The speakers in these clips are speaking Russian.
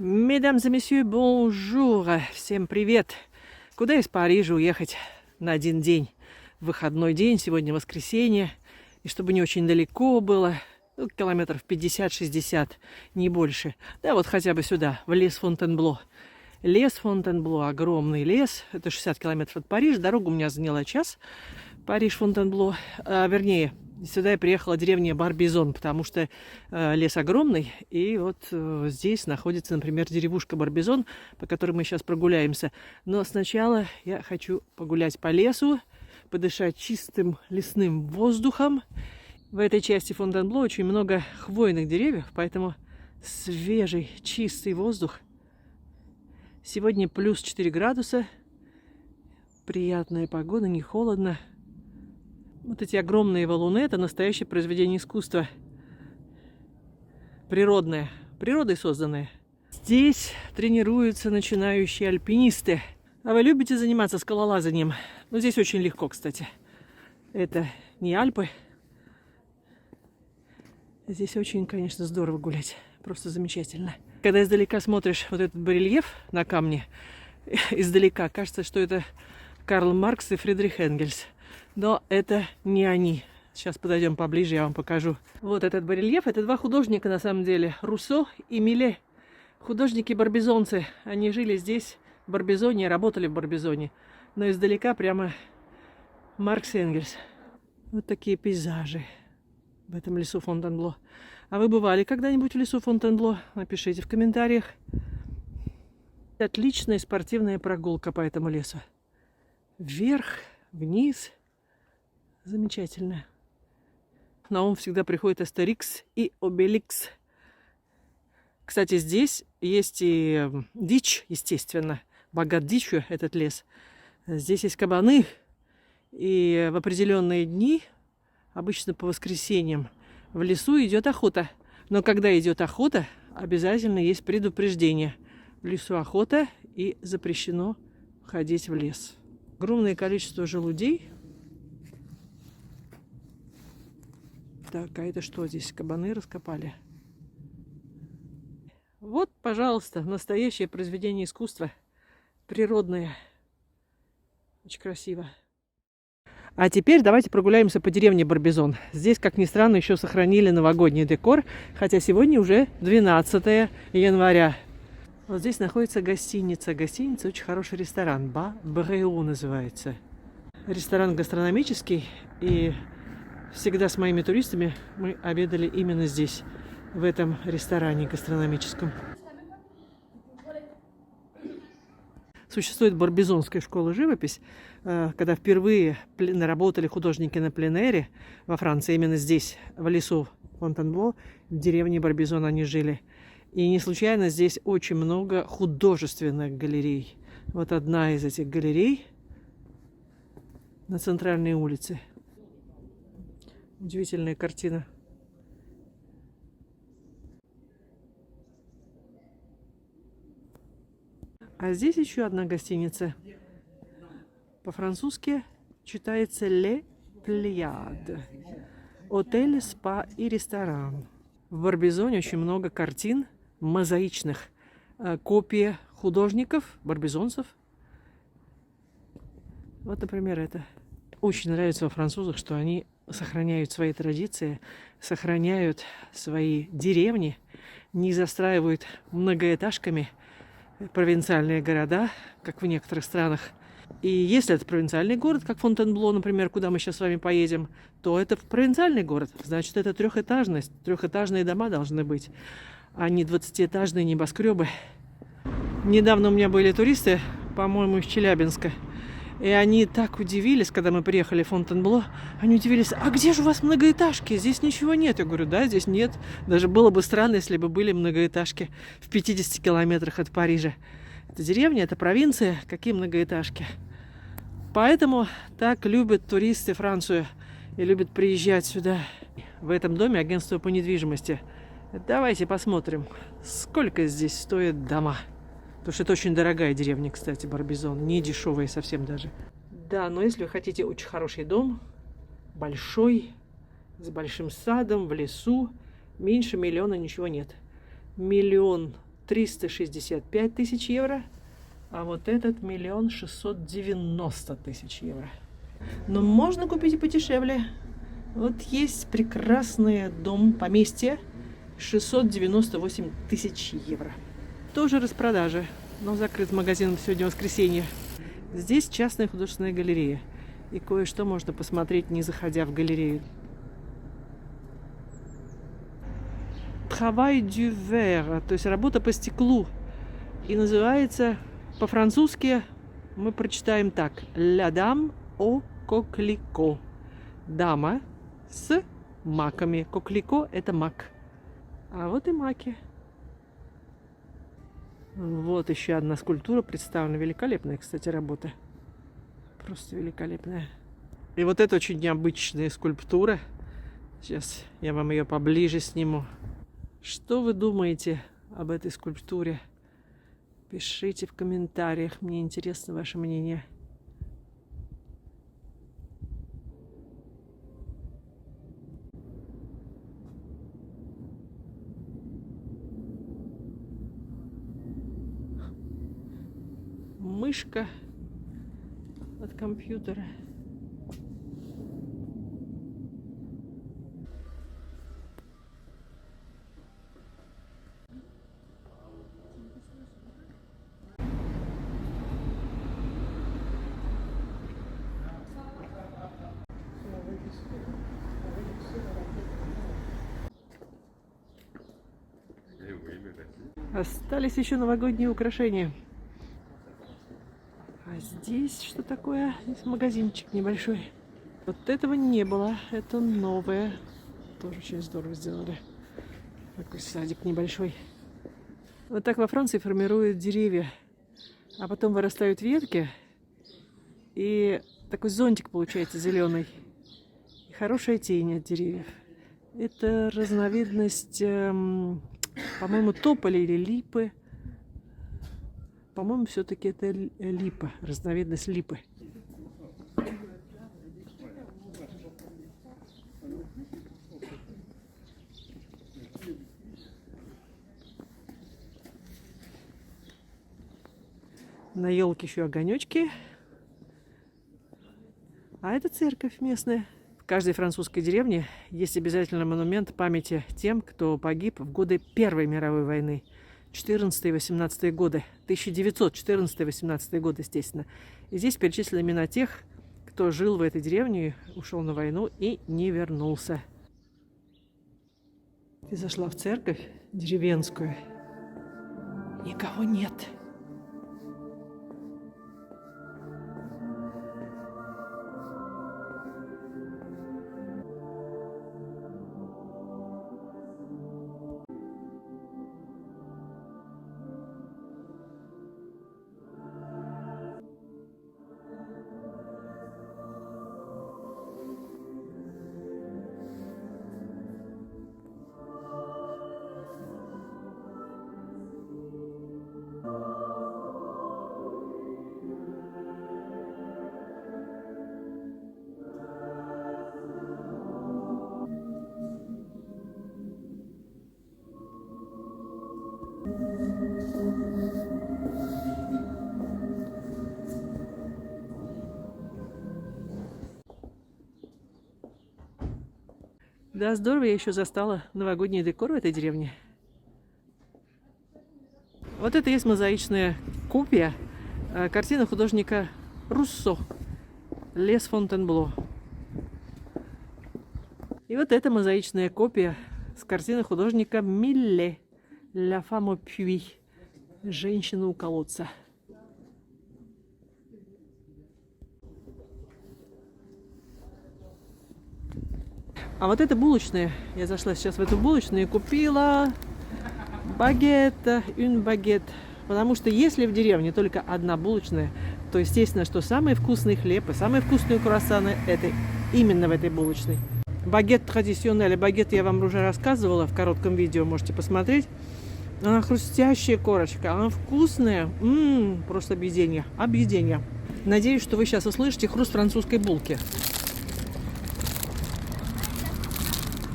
Mesdames et messieurs, bonjour! Всем привет! Куда из Парижа уехать на один день? Выходной день, сегодня воскресенье. И чтобы не очень далеко было, километров 50-60, не больше. Да, вот хотя бы сюда, в лес Фонтенбло. Лес Фонтенбло, огромный лес. Это 60 километров от Парижа. Дорога у меня заняла час. Париж-Фонтенбло. Вернее, сюда я приехала деревня Барбизон, потому что лес огромный. И вот здесь находится, например, деревушка Барбизон, по которой мы сейчас прогуляемся. Но сначала я хочу погулять по лесу, подышать чистым лесным воздухом. В этой части Фонтенбло очень много хвойных деревьев, поэтому свежий, чистый воздух. Сегодня плюс 4 градуса. Приятная погода, не холодно. Вот эти огромные валуны – это настоящее произведение искусства. Природное, природой созданное. Здесь тренируются начинающие альпинисты. А вы любите заниматься скалолазанием? Ну, здесь очень легко, кстати. Это не Альпы. Здесь очень, конечно, здорово гулять. Просто замечательно. Когда издалека смотришь вот этот барельеф на камне, издалека кажется, что это Карл Маркс и Фридрих Энгельс. Но это не они. Сейчас подойдем поближе, я вам покажу. Вот этот барельеф. Это два художника, на самом деле. Руссо и Миле. Художники-барбизонцы. Они жили здесь, в Барбизоне, работали в Барбизоне. Но издалека прямо Маркс и Энгельс. Вот такие пейзажи в этом лесу Фонтенбло. А вы бывали когда-нибудь в лесу Фонтенбло? Напишите в комментариях. Отличная спортивная прогулка по этому лесу. Вверх, вниз. Замечательно. На ум всегда приходит Астерикс и Обеликс. Кстати, здесь есть и дичь, естественно. Богат дичью этот лес. Здесь есть кабаны. И в определенные дни, обычно по воскресеньям, в лесу идет охота. Но когда идет охота, обязательно есть предупреждение. В лесу охота и запрещено ходить в лес. Огромное количество желудей. Так, а это что здесь? Кабаны раскопали. Вот, пожалуйста, настоящее произведение искусства. Природное. Очень красиво. А теперь давайте прогуляемся по деревне Барбизон. Здесь, как ни странно, еще сохранили новогодний декор, хотя сегодня уже 12 января. Вот здесь находится гостиница. Гостиница, очень хороший ресторан. Ба Бреу называется. Ресторан гастрономический, и всегда с моими туристами мы обедали именно здесь, в этом ресторане гастрономическом. Существует Барбизонская школа живопись, когда впервые работали художники на пленэре во Франции, именно здесь, в лесу Фонтенбло, в деревне Барбизон они жили. И не случайно здесь очень много художественных галерей. Вот одна из этих галерей на центральной улице. Удивительная картина. А здесь еще одна гостиница. По-французски читается «Le Pléiades». Отель, спа и ресторан. В Барбизоне очень много картин мозаичных. Копии художников, барбизонцев. Вот, например, это. Очень нравится во французах, что они сохраняют свои традиции, сохраняют свои деревни, не застраивают многоэтажками провинциальные города, как в некоторых странах. И если это провинциальный город, как Фонтенбло, например, куда мы сейчас с вами поедем, то это провинциальный город. Значит, это трехэтажность. Трехэтажные дома должны быть, а не 20-этажные небоскребы. Недавно у меня были туристы, по-моему, из Челябинска. И они так удивились, когда мы приехали в Фонтенбло. Они удивились: а где же у вас многоэтажки? Здесь ничего нет. Я говорю: да, здесь нет. Даже было бы странно, если бы были многоэтажки в 50 километрах от Парижа. Это деревня, это провинция. Какие многоэтажки? Поэтому так любят туристы Францию и любят приезжать сюда. В этом доме агентство по недвижимости. Давайте посмотрим, сколько здесь стоят дома. Потому что это очень дорогая деревня, кстати, Барбизон. Не дешевая совсем даже. Да, но если вы хотите очень хороший дом, большой, с большим садом, в лесу, меньше миллиона ничего нет. 1 365 тысяч евро, а вот этот 1 690 000 евро. Но можно купить и подешевле. Вот есть прекрасный дом, поместье, 698 000 евро. Тоже распродажа, но закрыт магазин сегодня воскресенье. Здесь частная художественная галерея. И кое-что можно посмотреть, не заходя в галерею. Travail du verre, то есть работа по стеклу. И называется по-французски, мы прочитаем так: La dame au coquelicot. Дама с маками. Коклико – это мак. А вот и маки. Вот еще одна скульптура представлена. Великолепная, кстати, работа. Просто великолепная. И вот это очень необычная скульптура. Сейчас я вам ее поближе сниму. Что вы думаете об этой скульптуре? Пишите в комментариях. Мне интересно ваше мнение. Мышка от компьютера. Остались еще новогодние украшения. А здесь что такое? Здесь магазинчик небольшой. Вот этого не было. Это новое. Тоже очень здорово сделали. Такой садик небольшой. Вот так во Франции формируют деревья. А потом вырастают ветки. И такой зонтик получается зеленый. И хорошая тень от деревьев. Это разновидность, по-моему, тополя или липы. По-моему, все-таки это липа, разновидность липы. На елке еще огонечки. А это церковь местная. В каждой французской деревне есть обязательно монумент памяти тем, кто погиб в годы Первой мировой войны. 14 и 18 годы. 1914-18 годы, естественно. И здесь перечислены имена тех, кто жил в этой деревне, ушел на войну и не вернулся. Ты зашла в церковь деревенскую. Никого нет. Да, здорово, я еще застала новогодний декор в этой деревне. Вот это есть мозаичная копия картины художника Руссо «Лес Фонтенбло». И вот это мозаичная копия с картины художника Милле «La femme au puits» «Женщина у колодца». А вот это булочная. Я зашла сейчас в эту булочную и купила багет, une багет. Потому что если в деревне только одна булочная, то естественно, что самый вкусный хлеб и самые вкусные круассаны это именно в этой булочной. Багет традиционный, багет я вам уже рассказывала в коротком видео, можете посмотреть. Она хрустящая корочка, она вкусная, просто объедение, объедение. Надеюсь, что вы сейчас услышите хруст французской булки.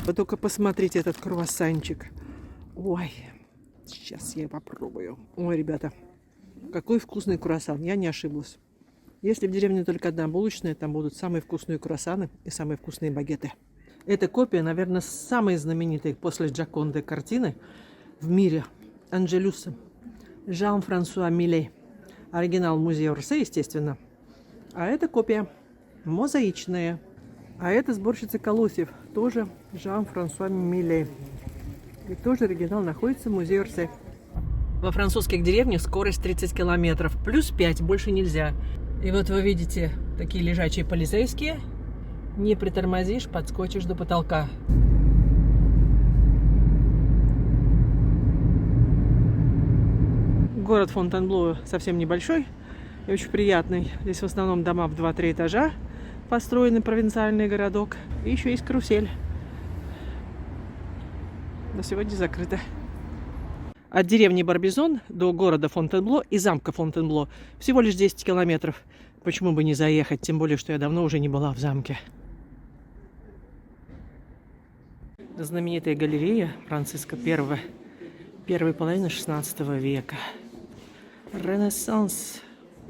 Вы только посмотрите этот круассанчик. Ой, Сейчас я попробую. Ой, ребята, какой вкусный круассан. Я не ошиблась. Если в деревне только одна булочная, там будут самые вкусные круассаны и самые вкусные багеты. Эта копия, наверное, самой знаменитой после Джаконды картины в мире. Анжелюса. Жан-Франсуа Милlet. Оригинал музея Орсе, естественно. А это копия мозаичная. А это сборщица колосьев. Тоже Жан-Франсуа Милlet. И тоже оригинал находится в музее Орсе. Во французских деревнях скорость 30 километров. Плюс 5, больше нельзя. И вот вы видите такие лежачие полицейские. Не притормозишь, подскочишь до потолка. Город Фонтенбло совсем небольшой и очень приятный. Здесь в основном дома в 2-3 этажа. Построенный провинциальный городок. И еще есть карусель. Но сегодня закрыто. От деревни Барбизон до города Фонтенбло и замка Фонтенбло всего лишь 10 километров. Почему бы не заехать? Тем более, что я давно уже не была в замке. Знаменитая галерея Франциска I. Первой половины 16 века. Ренессанс.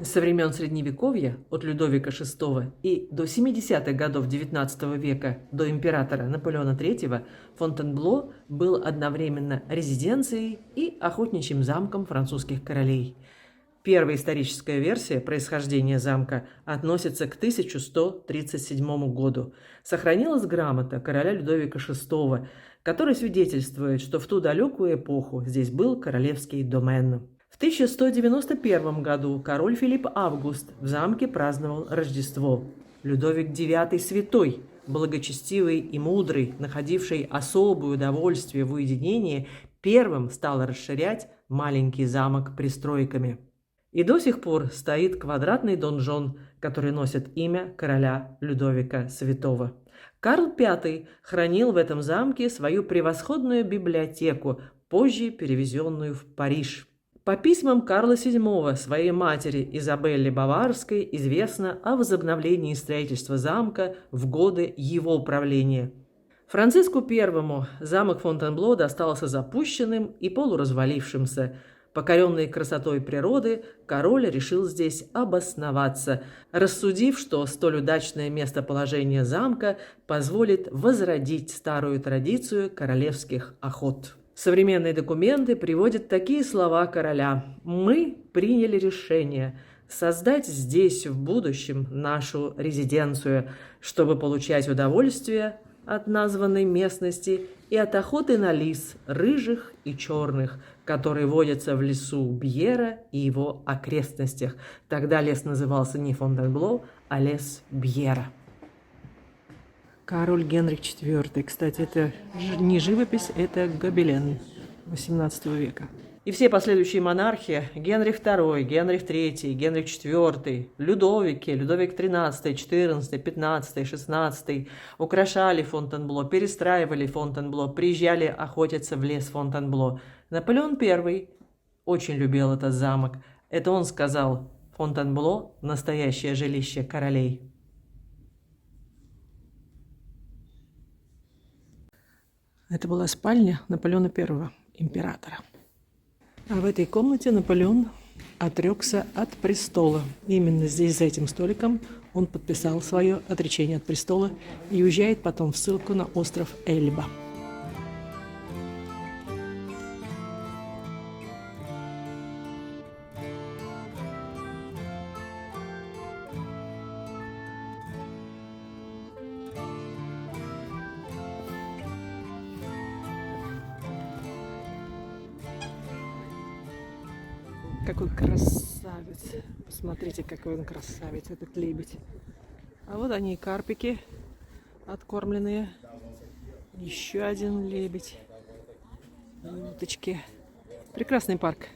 Со времен Средневековья, от Людовика VI и до 70-х годов XIX века, до императора Наполеона III, Фонтенбло был одновременно резиденцией и охотничьим замком французских королей. Первая историческая версия происхождения замка относится к 1137 году. Сохранилась грамота короля Людовика VI, который свидетельствует, что в ту далекую эпоху здесь был королевский домен. В 1191 году король Филипп Август в замке праздновал Рождество. Людовик IX Святой, благочестивый и мудрый, находивший особое удовольствие в уединении, первым стал расширять маленький замок пристройками. И до сих пор стоит квадратный донжон, который носит имя короля Людовика Святого. Карл V хранил в этом замке свою превосходную библиотеку, позже перевезенную в Париж. По письмам Карла VII своей матери Изабелле Баварской известно о возобновлении строительства замка в годы его правления. Франциску I замок Фонтенбло достался запущенным и полуразвалившимся. Покоренный красотой природы, король решил здесь обосноваться, рассудив, что столь удачное местоположение замка позволит возродить старую традицию королевских охот. Современные документы приводят такие слова короля: «Мы приняли решение создать здесь в будущем нашу резиденцию, чтобы получать удовольствие от названной местности и от охоты на лис, рыжих и черных, которые водятся в лесу Бьера и его окрестностях». Тогда лес назывался не Фонтенбло, а лес Бьера. Король Генрих IV. Кстати, это не живопись, это гобелен XVIII века. И все последующие монархи, Генрих II, Генрих III, Генрих IV, Людовик XIII, XIV, XV, XVI, украшали Фонтенбло, перестраивали Фонтенбло, приезжали охотиться в лес Фонтенбло. Наполеон I очень любил этот замок. Это он сказал: «Фонтенбло – настоящее жилище королей». Это была спальня Наполеона I, императора. А в этой комнате Наполеон отрекся от престола. Именно здесь, за этим столиком, он подписал свое отречение от престола и уезжает потом в ссылку на остров Эльба. Какой красавец. Посмотрите, какой он красавец, этот лебедь. А вот они и карпики откормленные. Еще один лебедь. Уточки. Прекрасный парк.